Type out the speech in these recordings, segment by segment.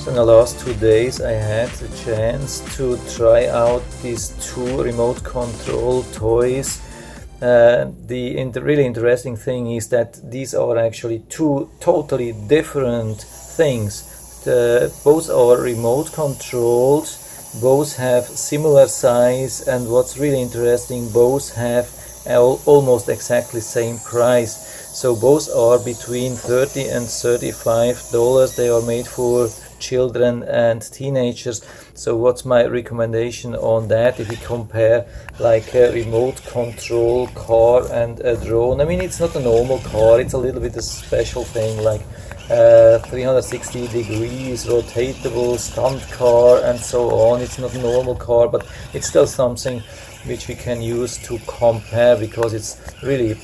So in the last 2 days I had the chance to try out these two remote control toys. The really interesting thing is that these are actually two totally different things. Both are remote controlled, both have similar size, and what's really interesting, both have almost exactly same price. So both are between $30 and $35. They are made for children and teenagers. So what's my recommendation on that if you compare like a remote control car and a drone? I mean, it's not a normal car, it's a little bit a special thing, like 360 degrees rotatable stunt car and so on. It's not a normal car, but it's still something which we can use to compare, because it's really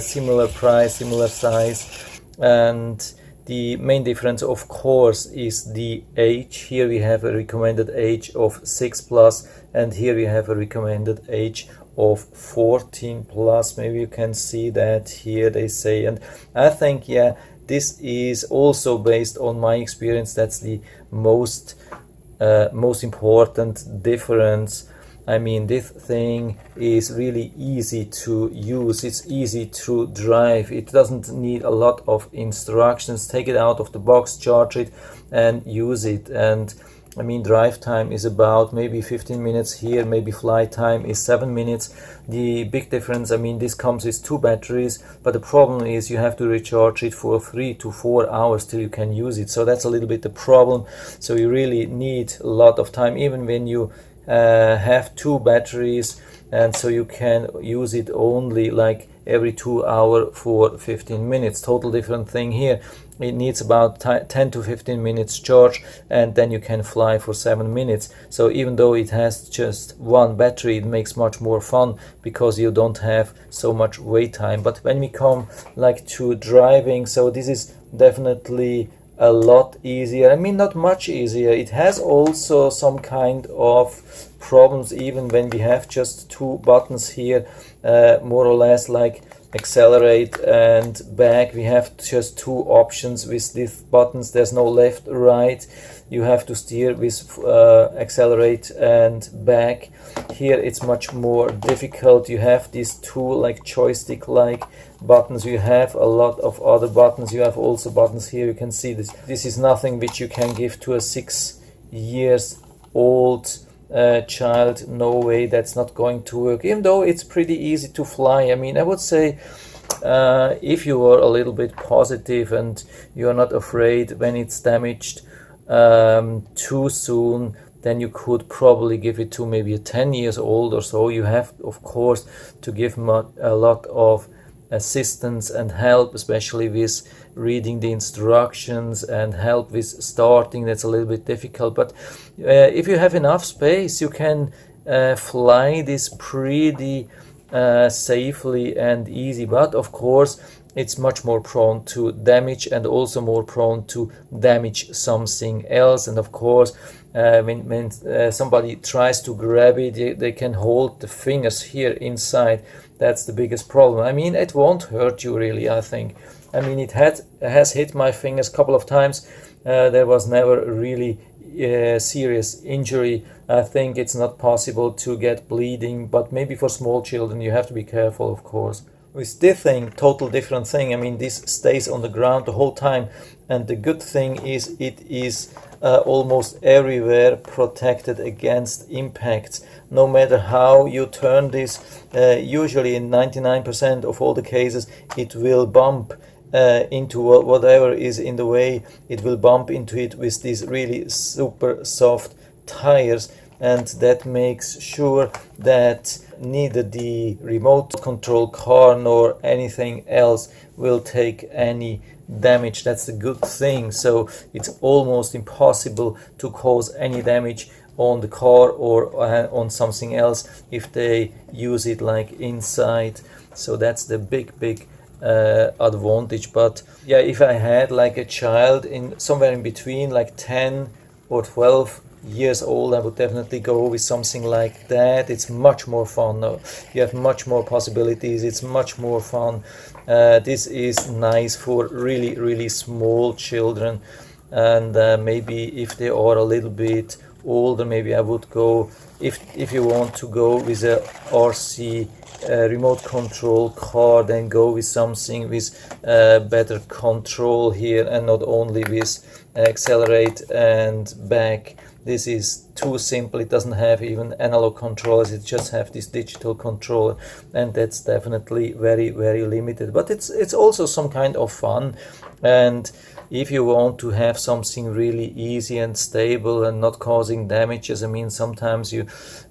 similar price, similar size. And the main difference, of course, is the age. Here we have a recommended age of 6+, and here we have a recommended age of 14+. Maybe you can see that here, they say. And I think, yeah, this is also based on my experience. That's the most important difference. I mean, this thing is really easy to use, it's easy to drive, it doesn't need a lot of instructions. Take it out of the box, charge it and use it. And I mean, drive time is about maybe 15 minutes here, maybe flight time is 7 minutes. The big difference, I mean, this comes with 2 batteries, but the problem is you have to recharge it for 3 to 4 hours till you can use it. So that's a little bit the problem. So you really need a lot of time, even when you have 2 batteries, and so you can use it only like every 2 hours for 15 minutes. Total different thing here. It needs about 10 to 15 minutes charge, and then you can fly for 7 minutes. So even though it has just 1 battery, it makes much more fun because you don't have so much wait time. But when we come like to driving, so this is definitely a lot easier. I mean, not much easier. It has also some kind of problems even when we have just 2 buttons here, more or less, like accelerate and back. We have just 2 options with these buttons. There's no left, right. You have to steer with accelerate and back. Here it's much more difficult. You have these 2 like joystick like buttons. You have a lot of other buttons. You have also buttons here. You can see this. This is nothing which you can give to a 6 years old child. No way, that's not going to work, even though it's pretty easy to fly. I mean, I would say if you are a little bit positive and you're not afraid when it's damaged too soon, then you could probably give it to maybe a 10 years old or so. You have, of course, to give them a lot of assistance and help, especially with reading the instructions and help with starting. That's a little bit difficult, but if you have enough space, you can fly this pretty safely and easy. But of course, it's much more prone to damage, and also more prone to damage something else. And of course, when somebody tries to grab it, they can hold the fingers here inside. That's the biggest problem. I mean, it won't hurt you really, I think. I mean, it has hit my fingers a couple of times. There was never really serious injury. I think it's not possible to get bleeding, but maybe for small children you have to be careful, of course. With this thing, total different thing. I mean, this stays on the ground the whole time, and the good thing is it is almost everywhere protected against impacts. No matter how you turn this, usually in 99% of all the cases, it will bump into whatever is in the way. It will bump into it with these really super soft tires, and that makes sure that neither the remote control car nor anything else will take any damage. That's the good thing. So it's almost impossible to cause any damage on the car or on something else if they use it like inside. So that's the big advantage. But yeah, if I had like a child in somewhere in between, like 10 or 12 years old, I would definitely go with something like that. It's much more fun. You have much more possibilities. It's much more fun. This is nice for really small children. and maybe if they are a little bit older, maybe I would go, if you want to go with a RC remote control car, then go with something with better control here, and not only with accelerate and back. This is too simple. It doesn't have even analog controls, it just have this digital controller, and that's definitely very, very limited. But it's also some kind of fun. And if you want to have something really easy and stable and not causing damages, I mean, sometimes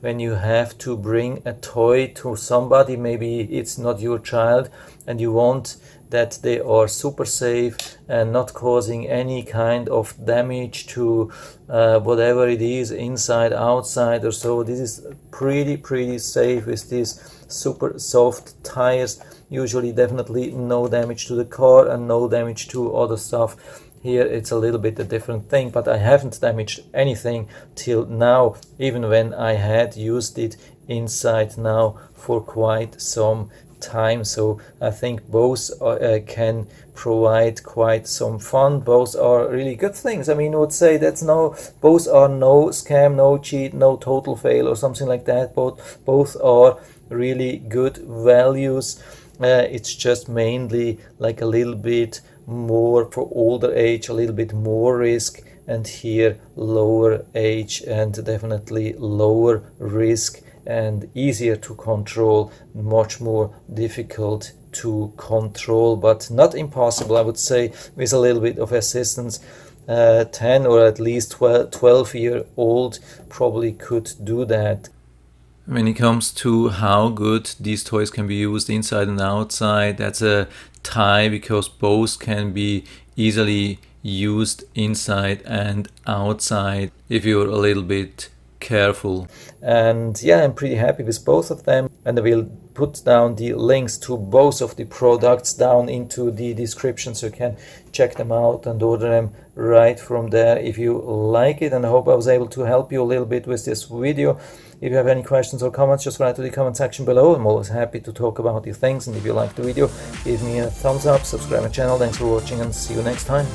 when you have to bring a toy to somebody, maybe it's not your child, and you want that they are super safe and not causing any kind of damage to whatever it is, inside, outside or so. This is pretty safe with these super soft tires. Usually definitely no damage to the car and no damage to other stuff. Here it's a little bit a different thing, but I haven't damaged anything till now, even when I had used it inside now for quite some time. So I think both can provide quite some fun. Both are really good things. I mean, I would say both are no scam, no cheat, no total fail or something like that. Both are really good values. It's just mainly like a little bit more for older age, a little bit more risk, and here lower age and definitely lower risk and easier to control, much more difficult to control, but not impossible, I would say, with a little bit of assistance. 10 or at least 12-year-old probably could do that. When it comes to how good these toys can be used inside and outside, that's a tie, because both can be easily used inside and outside if you're a little bit careful. And yeah, I'm pretty happy with both of them, and I will put down the links to both of the products down into the description, so you can check them out and order them right from there if you like it. And I hope I was able to help you a little bit with this video. If you have any questions or comments, just write to the comment section below. I'm always happy to talk about these things. And if you like the video, give me a thumbs up, subscribe my channel. Thanks for watching, and see you next time.